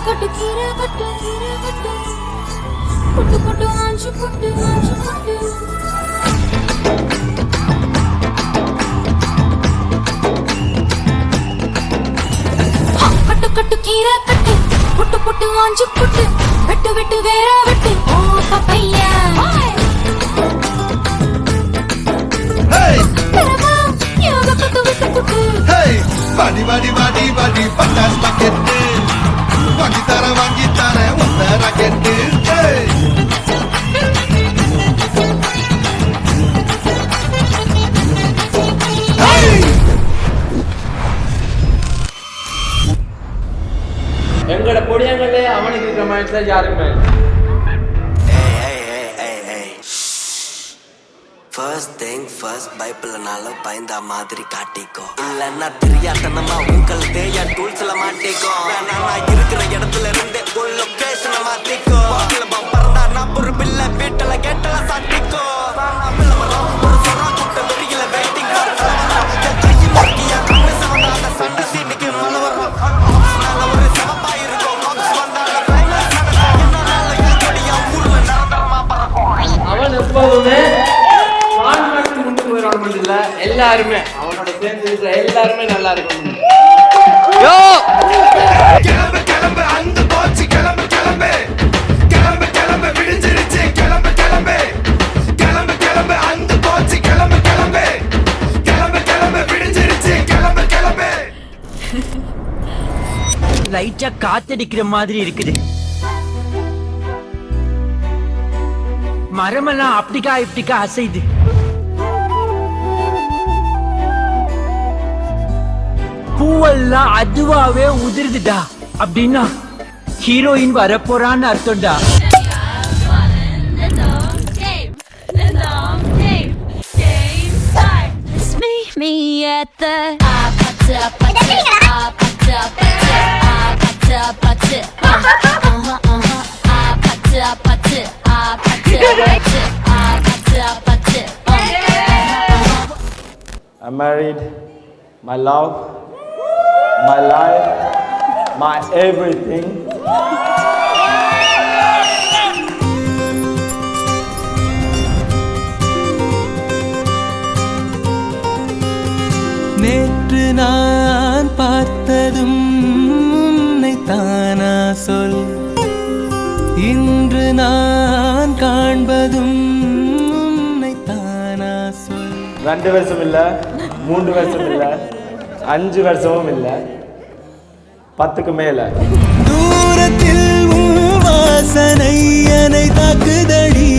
கட்டு கீரை கட்டு புட்டு புட்டு ஆஞ்சு புட்டு கட்டு கட்டு கீரை கட்டு புட்டு புட்டு ஆஞ்சு புட்டு வெட்டு வெட்டு வேற வெட்டு ஓ பப்பையா வாடி வாடி வாடி வாடி பட்டாஸ் பாக்கெட்டு வாங்கி தர ஒத்த ராக்கெட்டு எங்கட பொடியங்களே அவனுக்கு இருக்கிற மைண்ட்ல யாருமே First thing first பைபிள்னால பயந்த மாதிரி காட்டிக்கோ இல்லன்னா தெரியாதனமா உங்கள் தேயா டூல்ஸ்ல மாட்டிக்கோ நான் இருக்கிற இடத்துல இருந்து ஒரு லொகேஷனை மாத்திக்கோ பறந்தா நான் ஒரு பில்ல வீட்டுல கேட்டல சாட்டிக்கோ ஒரு சொரா கூட்ட வெறியில வெயிட்டிங் கையில் இருக்கியா கண்ணு சவந்தால சண்டை சீட்டுக்கு மேல வரும் ஒரு சவப்பா இருக்கும் அவன் எப்பவுமே எல்லாருமே அவனோட சேர்ந்து இருக்கிற எல்லாருமே நல்லா இருக்கும் கிளம்பு கிளம்பு அந்த போச்சு கிளம்பு கிளம்பு கிளம்பு கிளம்பு விடிஞ்சிருச்சு கிளம்பு கிளம்பு கிளம்பு கிளம்பு அந்த போச்சு கிளம்பு கிளம்பு கிளம்பு கிளம்பு விடிஞ்சிருச்சு கிளம்பு கிளம்பு லைட்டா காத்தடிக்கிற மாதிரி இருக்குது மரமெல்லாம் அப்படிக்கா இப்படிக்கா அசைது பூவெல்லாம் அதுவாவே உதிர்ந்துடா அப்படின்னா heroine வரப்போறான்னு அர்த்தம்டா me at the I'm married, my love, my life, my everything. நேற்று நான் பார்த்ததும் உன்னை தானா சொல் இன்று நான் காண்பதும் உன்னை தானா சொல் 2 வருஷம் இல்ல 3 வருஷம் இல்ல 5 வருஷமும் இல்ல 10க்கு மேல தூரத்தில் உன் வாசனை என்னை தாக்குதடி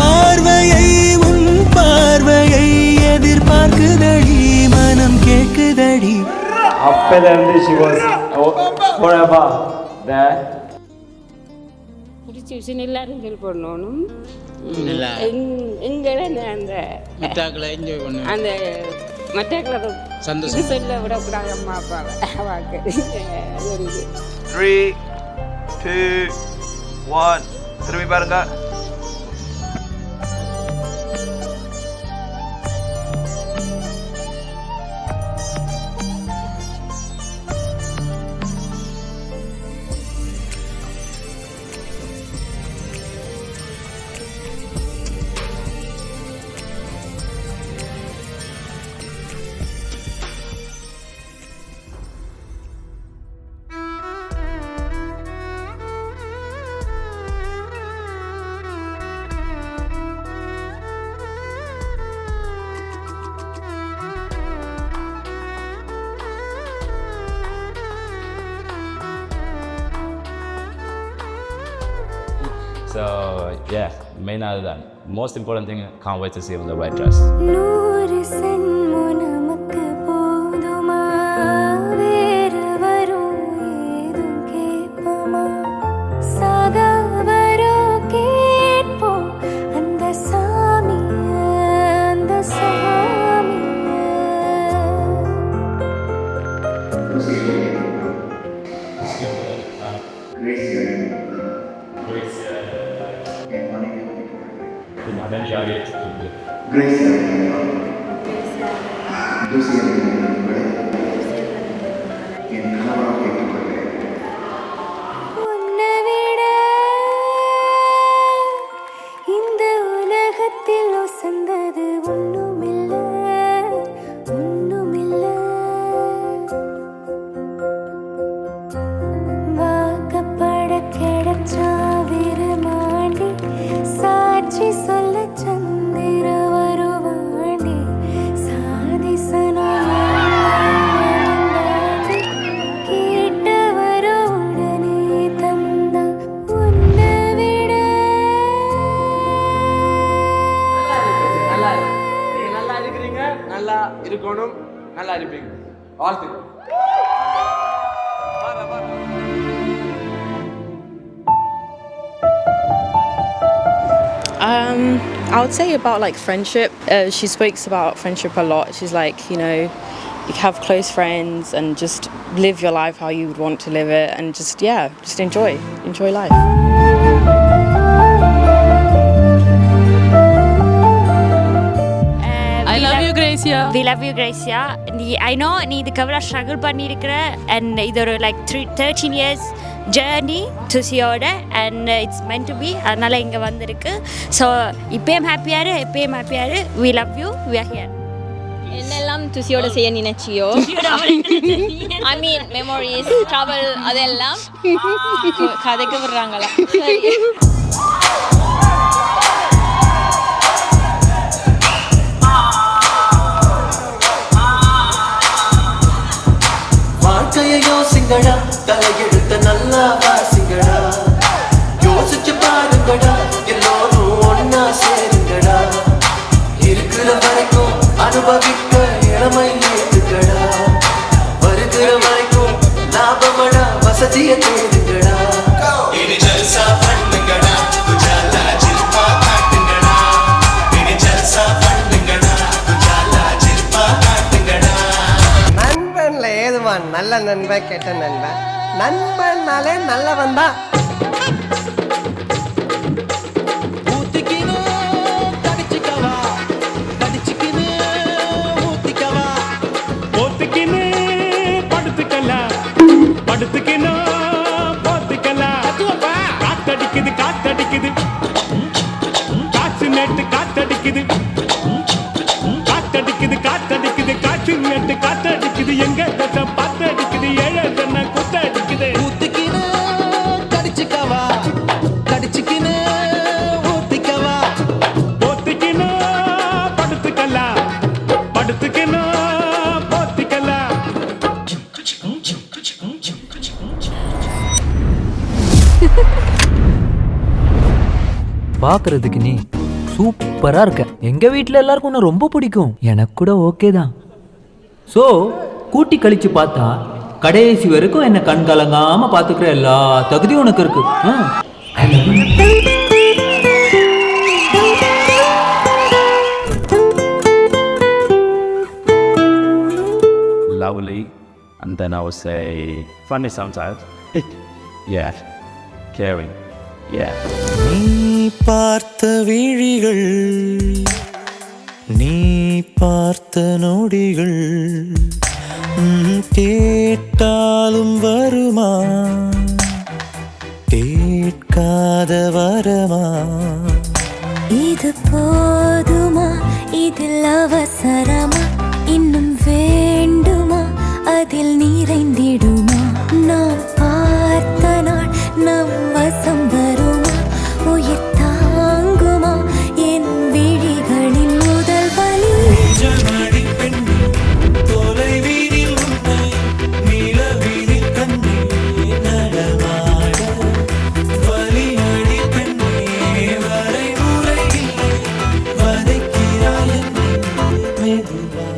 பார்வையை உன் பார்வையை எதிர்பார்க்குதடி மனம் கேட்குதடி அப்பல இருந்து she was forever there. பிடிச்ச விஷயம் எல்லாரும் ஃபீல் பண்ணணும் எங்களை அந்த மற்றாக்களை என்ஜாய் பண்ணுவேன் அந்த மற்றாக்களை சந்தோஷம் சொல்ல விடக்கூடாது அம்மா அப்பாவை வாக்கு அது ஒரு இது 3, 2, 1 திரும்பி பாருங்க So yeah, main other than most important thing, can't wait to see him in the white dress. Grace, doce en உலகத்தில் உசந்தது ஒண்ணுமில்ல ஒண்ணுமில்ல வாக்கப்பட கிடைச்சா விருமாண்டி சாட்சி சொல்ல சந்திர வருவாண்டி சாதிசனா கேட்டவரோ உடனே தந்த உன்னை விட நல்லா இருக்கிறீங்க, நல்லா இருக்கணும், நல்லா இருப்பீங்க. வாழ்த்துக்கள். I would say about like friendship. She speaks about friendship a lot. She's like, you know, you have close friends and just live your life how you would want to live it, and just enjoy life. I love you, Gracia. We love you, Gracia. I know நீ இதுக்கு எவ்வளோ struggle பண்ணியிருக்கிற, and இது ஒரு like 13 years journey to சியோட, and it's meant to be. அதனால் இங்கே வந்திருக்கு. ஸோ இப்போயும் ஹாப்பியாரு, எப்பயும் ஹாப்பியாரு. We love you, we are here. என்னெல்லாம் துசியோட செய்ய நினைச்சியோ, ஐ மீன் மெமோரிஸ், ட்ராவல், அதெல்லாம் கதைக்கு விடுறாங்களா? வாழ்க்கையை யோசிங்கடா, தலையெடுத்த நல்லா வாசிங்கடா, யோசிச்சு பாருங்கடா, எல்லோரும் ஒன்னா சேருங்கடா, இருக்கிற வரைக்கும் அனுபவிக்க இளமை ஏத்துக்கடா, வருகிற வரைக்கும் லாபமடா, வசதிய தேடுங்கடா, இனி ஜல்சா பண்ணுங்கடா, குஜாலா ஜில்பா காட்டுங்கடா, இனி ஜல்சா பண்ணுங்கடா, குஜாலா ஜில்பா காட்டுங்கடா. நண்பன்ல ஏதுவான் நல்ல நண்பன் கெட்ட நண்பன், நண்பன்னாலே நல்லவன் தான். காத்தடிக்குது காற்று நேட்டு காத்தடிக்குது காத்தடிக்குது காத்தடிக்குது காற்று நேட்டு காத்தடிக்குது எங்க தசம் பாத்தடிக்குது ஏழை தன்ன குத்தடிக்குது ஊத்திக்கினு கடிச்சுக்கவா கடிச்சுக்கினு ஊத்திக்கவா போத்திக்கினோ படுத்துக்கலாம் படுத்துக்கினோ போத்திக்கலாம். பாக்குறதுக்கு நீ சூப்பரா இருக்க. எங்க வீட்ல எல்லாருக்கும் உன்னை ரொம்ப பிடிக்கும். எனக்கு கூட ஓகே தான். ஸோ கூட்டி கழிச்சு பார்த்தா கடைசி வரைக்கும் என்ன கண் கலங்காம பாத்துக்கிற எல்லா தகுதியும் உனக்கு இருக்கு. Lovely, and then I would say funny sometimes. Yeah, caring. Yeah. நீ பார்த்த விழிகள், நீ பார்த்த நொடிகள், கேட்டாலும் வருமா, கேட்காத வரமா, இது போதுமா, இதில் அவசரமா, இன்னும் வேண்டுமா, அதில் நிறைந்திடுமா, நாம் பார்த்த நாள் நம் வசம் வருமா, உயிர் தாங்குமா என் விழிகளின் முதல் வலி. நிஜமடி பெண்ணே, தொலைவீதில் உன்னை நிலவீதில் கண்ணே நடமாட, வலியடி பெண்ணே, வரைமுறை இல்லை, வதைக்கிறாய் என்னை மெதுவா.